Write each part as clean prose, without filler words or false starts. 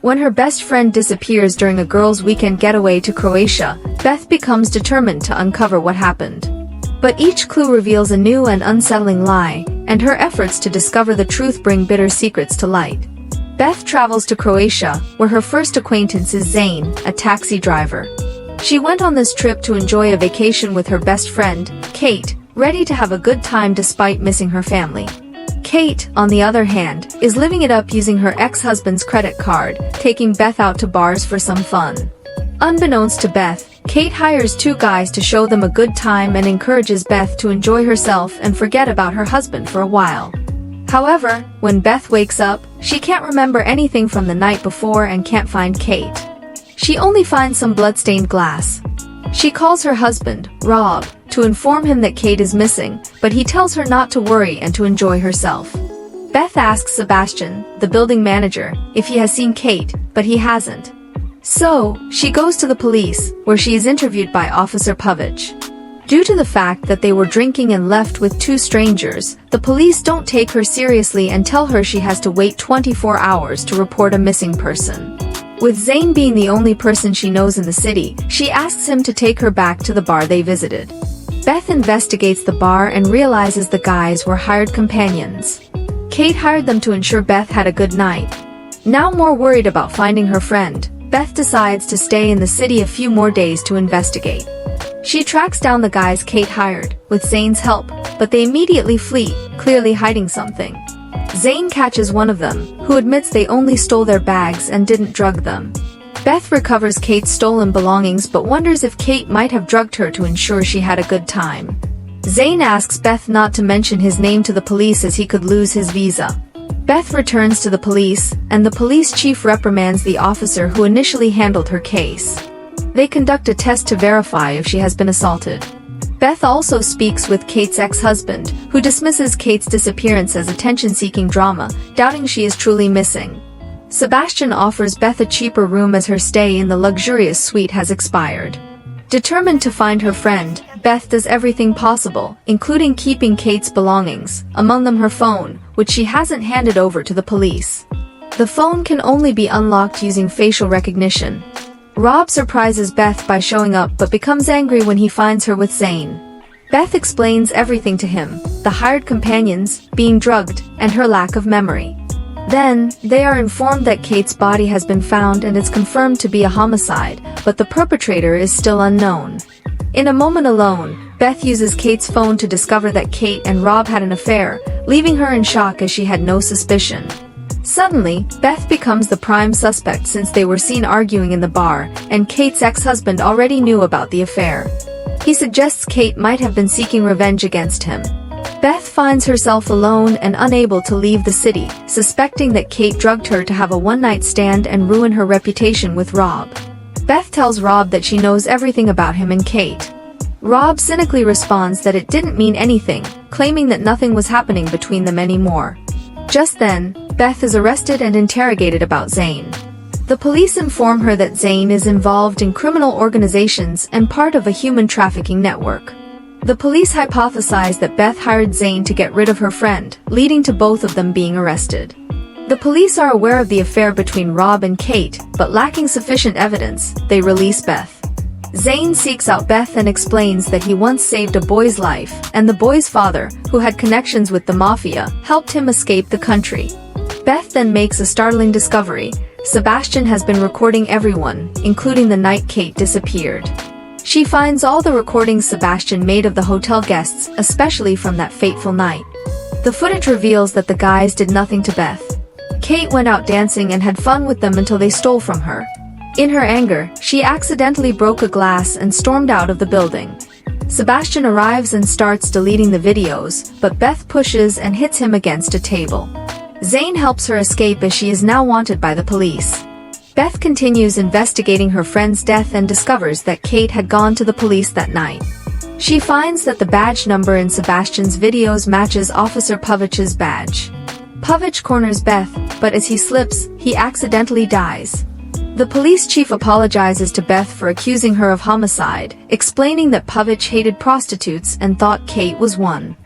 When her best friend disappears during a girls' weekend getaway to Croatia, Beth becomes determined to uncover what happened. But each clue reveals a new and unsettling lie, and her efforts to discover the truth bring bitter secrets to light. Beth travels to Croatia, where her first acquaintance is Zane, a taxi driver. She went on this trip to enjoy a vacation with her best friend, Kate, ready to have a good time despite missing her family. Kate, on the other hand, is living it up using her ex-husband's credit card, taking Beth out to bars for some fun. Unbeknownst to Beth, Kate hires two guys to show them a good time and encourages Beth to enjoy herself and forget about her husband for a while. However, when Beth wakes up, she can't remember anything from the night before and can't find Kate. She only finds some blood-stained glass. She calls her husband, Rob, to inform him that Kate is missing, but he tells her not to worry and to enjoy herself. Beth asks Sebastian, the building manager, if he has seen Kate, but he hasn't. So, she goes to the police, where she is interviewed by Officer Pavic. Due to the fact that they were drinking and left with two strangers, the police don't take her seriously and tell her she has to wait 24 hours to report a missing person. With Zane being the only person she knows in the city, she asks him to take her back to the bar they visited. Beth investigates the bar and realizes the guys were hired companions. Kate hired them to ensure Beth had a good night. Now more worried about finding her friend, Beth decides to stay in the city a few more days to investigate. She tracks down the guys Kate hired, with Zane's help, but they immediately flee, clearly hiding something. Zane catches one of them, who admits they only stole their bags and didn't drug them. Beth recovers Kate's stolen belongings but wonders if Kate might have drugged her to ensure she had a good time. Zane asks Beth not to mention his name to the police as he could lose his visa. Beth returns to the police, and the police chief reprimands the officer who initially handled her case. They conduct a test to verify if she has been assaulted. Beth also speaks with Kate's ex-husband, who dismisses Kate's disappearance as attention-seeking drama, doubting she is truly missing. Sebastian offers Beth a cheaper room as her stay in the luxurious suite has expired. Determined to find her friend, Beth does everything possible, including keeping Kate's belongings, among them her phone, which she hasn't handed over to the police. The phone can only be unlocked using facial recognition. Rob surprises Beth by showing up but becomes angry when he finds her with Zane. Beth explains everything to him, the hired companions, being drugged, and her lack of memory. Then, they are informed that Kate's body has been found and it's confirmed to be a homicide, but the perpetrator is still unknown. In a moment alone, Beth uses Kate's phone to discover that Kate and Rob had an affair, leaving her in shock as she had no suspicion. Suddenly, Beth becomes the prime suspect since they were seen arguing in the bar, and Kate's ex-husband already knew about the affair. He suggests Kate might have been seeking revenge against him. Beth finds herself alone and unable to leave the city, suspecting that Kate drugged her to have a one-night stand and ruin her reputation with Rob. Beth tells Rob that she knows everything about him and Kate. Rob cynically responds that it didn't mean anything, claiming that nothing was happening between them anymore. Just then, Beth is arrested and interrogated about Zane. The police inform her that Zane is involved in criminal organizations and part of a human trafficking network. The police hypothesize that Beth hired Zane to get rid of her friend, leading to both of them being arrested. The police are aware of the affair between Rob and Kate, but lacking sufficient evidence, they release Beth. Zane seeks out Beth and explains that he once saved a boy's life, and the boy's father, who had connections with the mafia, helped him escape the country. Beth then makes a startling discovery. Sebastian has been recording everyone, including the night Kate disappeared. She finds all the recordings Sebastian made of the hotel guests, especially from that fateful night. The footage reveals that the guys did nothing to Beth. Kate went out dancing and had fun with them until they stole from her. In her anger, she accidentally broke a glass and stormed out of the building. Sebastian arrives and starts deleting the videos, but Beth pushes and hits him against a table. Zane helps her escape as she is now wanted by the police. Beth continues investigating her friend's death and discovers that Kate had gone to the police that night. She finds that the badge number in Sebastian's videos matches Officer Pavic's badge. Pavic corners Beth, but as he slips, he accidentally dies. The police chief apologizes to Beth for accusing her of homicide, explaining that Pavic hated prostitutes and thought Kate was one.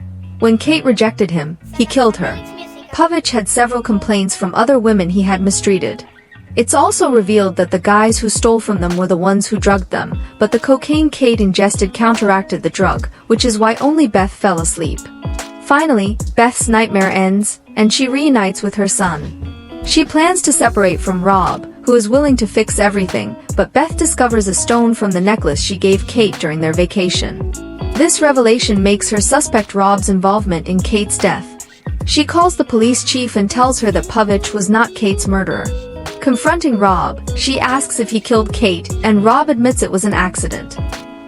When Kate rejected him, he killed her. Pavic had several complaints from other women he had mistreated. It's also revealed that the guys who stole from them were the ones who drugged them, but the cocaine Kate ingested counteracted the drug, which is why only Beth fell asleep. Finally, Beth's nightmare ends, and she reunites with her son. She plans to separate from Rob, who is willing to fix everything, but Beth discovers a stone from the necklace she gave Kate during their vacation. This revelation makes her suspect Rob's involvement in Kate's death. She calls the police chief and tells her that Povich was not Kate's murderer. Confronting Rob, she asks if he killed Kate, and Rob admits it was an accident.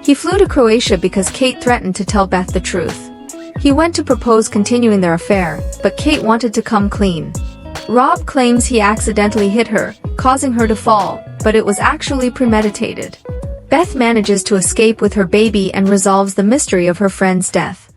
He flew to Croatia because Kate threatened to tell Beth the truth. He went to propose continuing their affair, but Kate wanted to come clean. Rob claims he accidentally hit her, causing her to fall, but it was actually premeditated. Beth manages to escape with her baby and resolves the mystery of her friend's death.